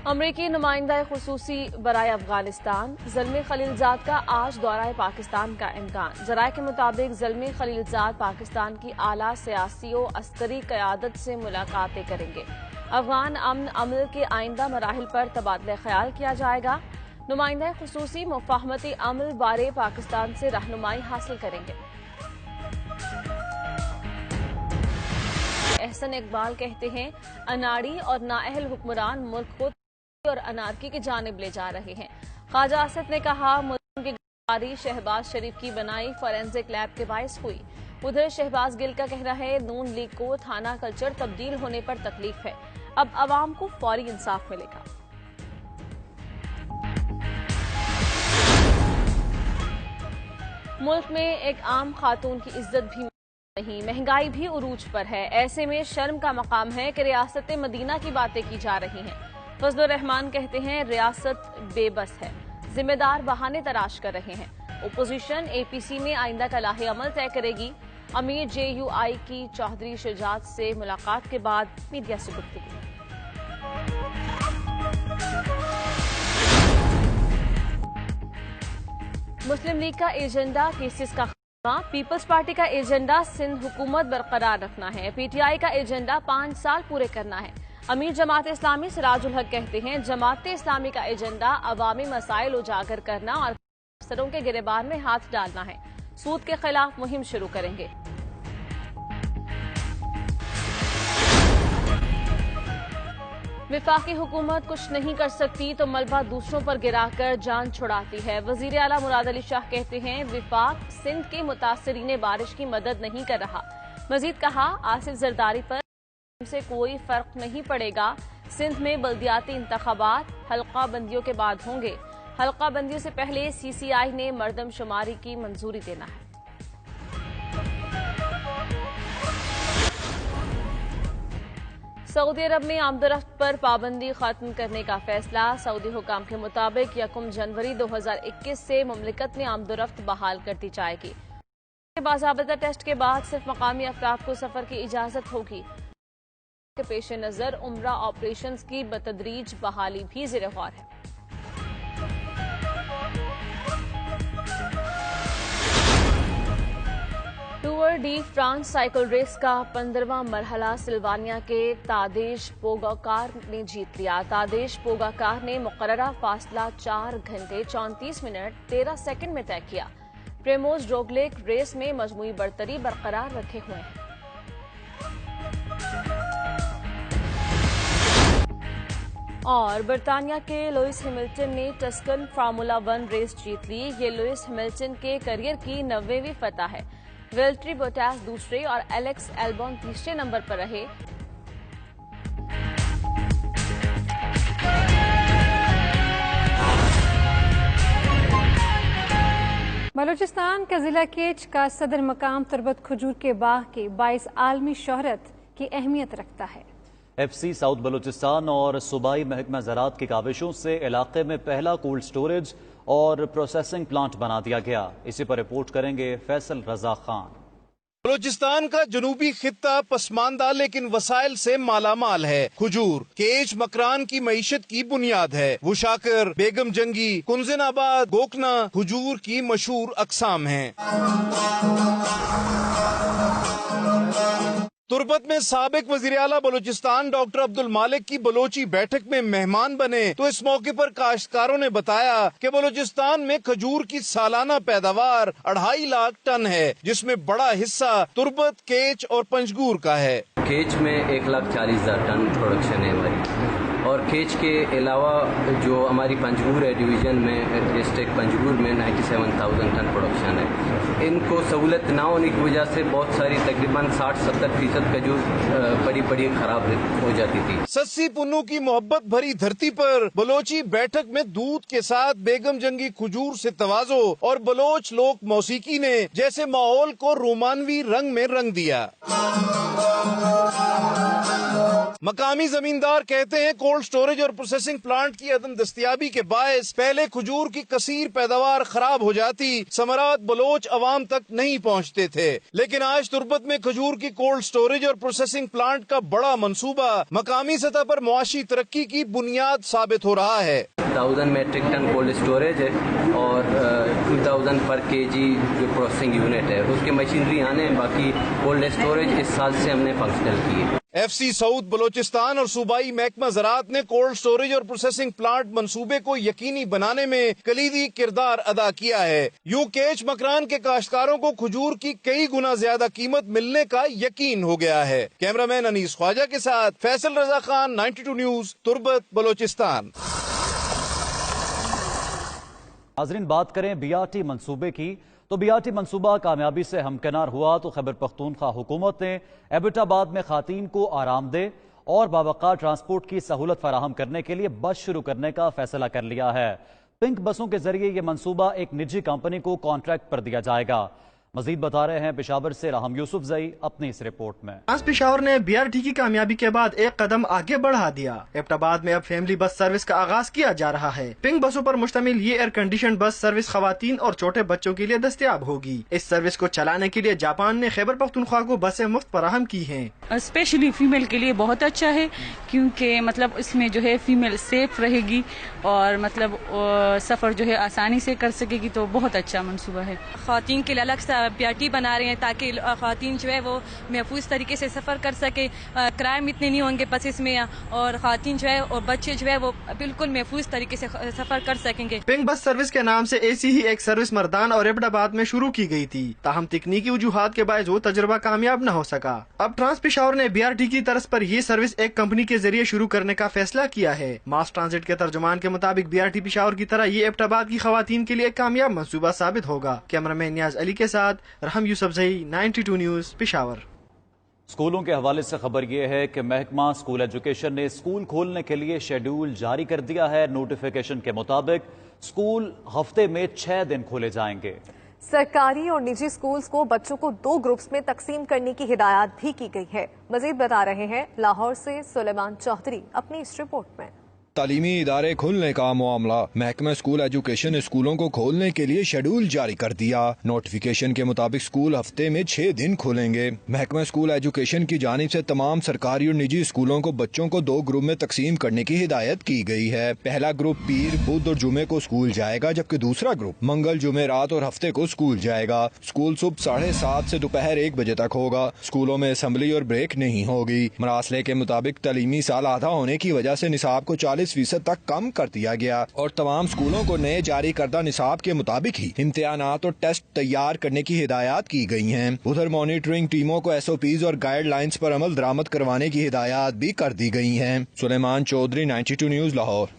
امریکی نمائندہ خصوصی برائے افغانستان زلمی خلیلزاد کا آج دورہ پاکستان کا امکان۔ ذرائع کے مطابق زلمی خلیلزاد پاکستان کی اعلیٰ سیاسی و عسکری قیادت سے ملاقاتیں کریں گے۔ افغان امن عمل کے آئندہ مراحل پر تبادلہ خیال کیا جائے گا۔ نمائندہ خصوصی مفاہمتی عمل بارے پاکستان سے رہنمائی حاصل کریں گے۔ احسن اقبال کہتے ہیں اناڑی اور نااہل حکمران ملک کو اور انارکی کی جانب لے جا رہے ہیں۔ خواجہ اسد نے کہا ملزم کی گرفتاری شہباز شریف کی بنائی فورینزک لیب کے باعث ہوئی۔ ادھر شہباز گل کا کہنا ہے نون لیگ کو تھانہ کلچر تبدیل ہونے پر تکلیف ہے، اب عوام کو فوری انصاف ملے گا۔ ملک میں ایک عام خاتون کی عزت بھی نہیں، مہنگائی بھی عروج پر ہے، ایسے میں شرم کا مقام ہے کہ ریاست مدینہ کی باتیں کی جا رہی ہیں۔ فضل الرحمان کہتے ہیں ریاست بے بس ہے، ذمہ دار بہانے تلاش کر رہے ہیں۔ اپوزیشن اے پی سی میں آئندہ کا لاہ عمل طے کرے گی۔ امیر جے یو آئی کی چودھری شجاعت سے ملاقات کے بعد میڈیا سے گفتگو۔ مسلم لیگ کا ایجنڈا کیسز کا خاتمہ، پیپلز پارٹی کا ایجنڈا سندھ حکومت برقرار رکھنا ہے، پی ٹی آئی کا ایجنڈا 5 سال پورے کرنا ہے۔ امیر جماعت اسلامی سراج الحق کہتے ہیں جماعت اسلامی کا ایجنڈا عوامی مسائل اجاگر کرنا اور افسروں کے گریبان میں ہاتھ ڈالنا ہے، سود کے خلاف مہم شروع کریں گے۔ وفاقی حکومت کچھ نہیں کر سکتی تو ملبہ دوسروں پر گرا کر جان چھڑاتی ہے، وزیر اعلیٰ مراد علی شاہ کہتے ہیں وفاق سندھ کے متاثرین بارش کی مدد نہیں کر رہا۔ مزید کہا آصف زرداری پر سے کوئی فرق نہیں پڑے گا، سندھ میں بلدیاتی انتخابات حلقہ بندیوں کے بعد ہوں گے، حلقہ بندیوں سے پہلے سی سی آئی نے مردم شماری کی منظوری دینا ہے۔ سعودی عرب میں آمدورفت پر پابندی ختم کرنے کا فیصلہ، سعودی حکام کے مطابق 1 جنوری 2021 سے مملکت میں آمدورفت بحال کر دی جائے گی۔ باضابطہ ٹیسٹ کے بعد صرف مقامی افراد کو سفر کی اجازت ہوگی۔ کے پیش نظر عمرہ آپریشنز کی بتدریج بحالی بھی زیر غور ہے۔ Tour de France cycle race کا 15واں مرحلہ سلوانیا کے تادیش پوگاکار نے جیت لیا۔ تادیش پوگاکار نے مقررہ فاصلہ 4 گھنٹے 34 منٹ 13 سیکنڈ میں طے کیا۔ پریموز روگلیک ریس میں مجموعی برتری برقرار رکھے ہوئے ہیں۔ اور برطانیہ کے لوئس ہیملٹن نے ٹسکن فارمولا 1 ریس جیت لی، یہ لوئس ہیملٹن کے کیریئر کی 90ویں فتح ہے۔ ویلٹری بوٹاس دوسرے اور ایلیکس ایلبون تیسرے نمبر پر رہے۔ بلوچستان کا ضلع کیچ کا صدر مقام تربت کھجور کے باغ کے باعث عالمی شہرت کی اہمیت رکھتا ہے۔ ایف سی ساؤتھ بلوچستان اور صوبائی محکمہ زراعت کی کاوشوں سے علاقے میں پہلا کولڈ سٹوریج اور پروسیسنگ پلانٹ بنا دیا گیا۔ اسی پر رپورٹ کریں گے فیصل رضا خان۔ بلوچستان کا جنوبی خطہ پسماندہ لیکن وسائل سے مالا مال ہے۔ کھجور کیچ مکران کی معیشت کی بنیاد ہے۔ وشاکر، بیگم جنگی، کنزن آباد، گوکنا کھجور کی مشہور اقسام ہیں۔ تربت میں سابق وزیر اعلیٰ بلوچستان ڈاکٹر عبد المالک کی بلوچی بیٹھک میں مہمان بنے تو اس موقع پر کاشتکاروں نے بتایا کہ بلوچستان میں کھجور کی سالانہ پیداوار 2.5 لاکھ ٹن ہے، جس میں بڑا حصہ تربت، کیچ اور پنجگور کا ہے۔ کیچ میں 1,40,000 ٹن پروڈکشن ہے ہماری، اور کیچ کے علاوہ جو ہماری پنجگور ہے ڈویژن میں ڈسٹرکٹ پنجگور میں 97,000 ٹن پروڈکشن ہے۔ ان کو سہولت نہ ہونے کی وجہ سے بہت ساری تقریباً 60-70% کھجور بڑی خراب ہو جاتی تھی۔ سسی پنو کی محبت بھری دھرتی پر بلوچی بیٹھک میں دودھ کے ساتھ بیگم جنگی کھجور سے تواضع اور بلوچ لوک موسیقی نے جیسے ماحول کو رومانوی رنگ میں رنگ دیا۔ मकामी जमींदार कहते हैं कोल्ड स्टोरेज और प्रोसेसिंग प्लांट की अदम दस्तयाबी के बायस पहले खजूर की कसीर पैदावार खराब हो जाती, समरात बलोच अवाम तक नहीं पहुँचते थे, लेकिन आज तुर्बत में खजूर की कोल्ड स्टोरेज और प्रोसेसिंग प्लांट का बड़ा मंसूबा मकामी सतह पर मुआशी तरक्की की बुनियाद साबित हो रहा है। 1000 मेट्रिक टन कोल्ड स्टोरेज है और 2000 पर केजी जो प्रोसेसिंग यूनिट है उसकी मशीनरी आने हैं। बाकी कोल्ड स्टोरेज इस साल से हमने फंक्शनल की है। FC सऊद बलोचिस्तान और सूबाई महकमा ज़राअत ने कोल्ड स्टोरेज और प्रोसेसिंग प्लांट मंसूबे को यकीनी बनाने में कलीदी किरदार अदा किया है। यूं केच मकरान के काश्तकारों को खजूर की कई गुना ज्यादा कीमत मिलने का यकीन हो गया है। कैमरामैन अनीस ख्वाजा के साथ फैसल रजा खान, 92 न्यूज, तुर्बत, बलोचिस्तान। नाज़रीन, बात करें BRT मंसूबे की तो BRT मंसूबा कामयाबी से हमकिनार हुआ तो खैबर पख्तूनख्वा हुकूमत ने एबटाबाद में खातीन को आरामदेह और बावक़ार ट्रांसपोर्ट की सहूलत फराहम करने के लिए बस शुरू करने का फैसला कर लिया है। पिंक बसों के जरिए यह मंसूबा एक निजी कंपनी को कॉन्ट्रैक्ट पर दिया जाएगा। मजीद बता रहे हैं पेशावर से राहम यूसुफ जई अपनी इस रिपोर्ट में। आज पेशावर ने BRT की कामयाबी के बाद एक कदम आगे बढ़ा दिया। एबटाबाद में अब फैमिली बस सर्विस का आगाज किया जा रहा है। पिंक बसों पर मुश्तमिल ये एयर कंडीशन बस सर्विस खवातीन और छोटे बच्चों के लिए दस्तयाब होगी। इस सर्विस को चलाने के लिए जापान ने खैबर पख्तूनख्वा को बसें मुफ्त फराहम की हैं। स्पेशली फीमेल के लिए बहुत अच्छा है क्योंकि मतलब इसमें जो है फीमेल सेफ रहेगी और मतलब सफर जो है आसानी से कर सकेगी, तो बहुत अच्छा मंसूबा है। खातीन के लिए अलग से BRT बना रहे हैं ताकि खातीन जो है वो महफूज तरीके से सफर कर सके, क्राइम इतने नहीं होंगे बसेस में, और खातीन जो है और बच्चे जो है वो बिल्कुल महफूज तरीके से सफर कर सकेंगे। पिंक बस सर्विस के नाम से ऐसी ही एक सर्विस मर्दान और एबटाबाद में शुरू की गई थी, ताहम तकनीकी वजूहात के बायस वो तजुर्बा कामयाब न हो सका। अब ट्रांस पेशावर ने BRT की तर्ज पर ये सर्विस एक कंपनी के जरिए शुरू करने का फैसला किया है। मास ट्रांजिट के तर्जुमान के मुताबिक BRT पेशावर की तरह ये एबटाबाद की खवातीन के लिए कामयाब मंसूबा साबित होगा। कैमरामैन नियाज अली के साथ रहम यूसुफ जई, 92 न्यूज, पेशावर। स्कूलों के हवाले से खबर यह है कि महकमा स्कूल एजुकेशन ने स्कूल खोलने के लिए शेड्यूल जारी कर दिया है। नोटिफिकेशन के मुताबिक स्कूल हफ्ते में 6 दिन खोले जाएंगे। सरकारी और निजी स्कूल्स को बच्चों को 2 ग्रुप्स में तकसीम करने की हिदायत भी की गई है। मजीद बता रहे हैं लाहौर से सुलेमान चौधरी अपनी इस रिपोर्ट में। तालीमी इदारे खोलने का मामला, महकमा स्कूल एजुकेशन ने स्कूलों को खोलने के लिए शेड्यूल जारी कर दिया। नोटिफिकेशन के मुताबिक स्कूल हफ्ते में 6 दिन खोलेंगे। महकमा स्कूल एजुकेशन की जानिब से तमाम सरकारी और निजी स्कूलों को बच्चों को 2 ग्रुप में तकसीम करने की हिदायत की गई है। पहला ग्रुप पीर, बुध और जुमे को स्कूल जाएगा, जबकि दूसरा ग्रुप मंगल, जुमेरात और हफ्ते को स्कूल जाएगा। स्कूल सुबह 7:30 से दोपहर 1 बजे तक होगा। स्कूलों में असेंबली और ब्रेक नहीं होगी। मरासले के मुताबिक तालीमी साल आधा होने की वजह से निसाब को 40% तक कम कर दिया गया और तमाम स्कूलों को नए जारी करदा निसाब के मुताबिक ही इम्तिहानात और टेस्ट तैयार करने की हिदायत की गई हैं। उधर मॉनिटरिंग टीमों को SOPs और गाइडलाइंस पर अमल दरामद करवाने की हिदायत भी कर दी गई हैं। सुलेमान चौधरी, 92 न्यूज, लाहौर।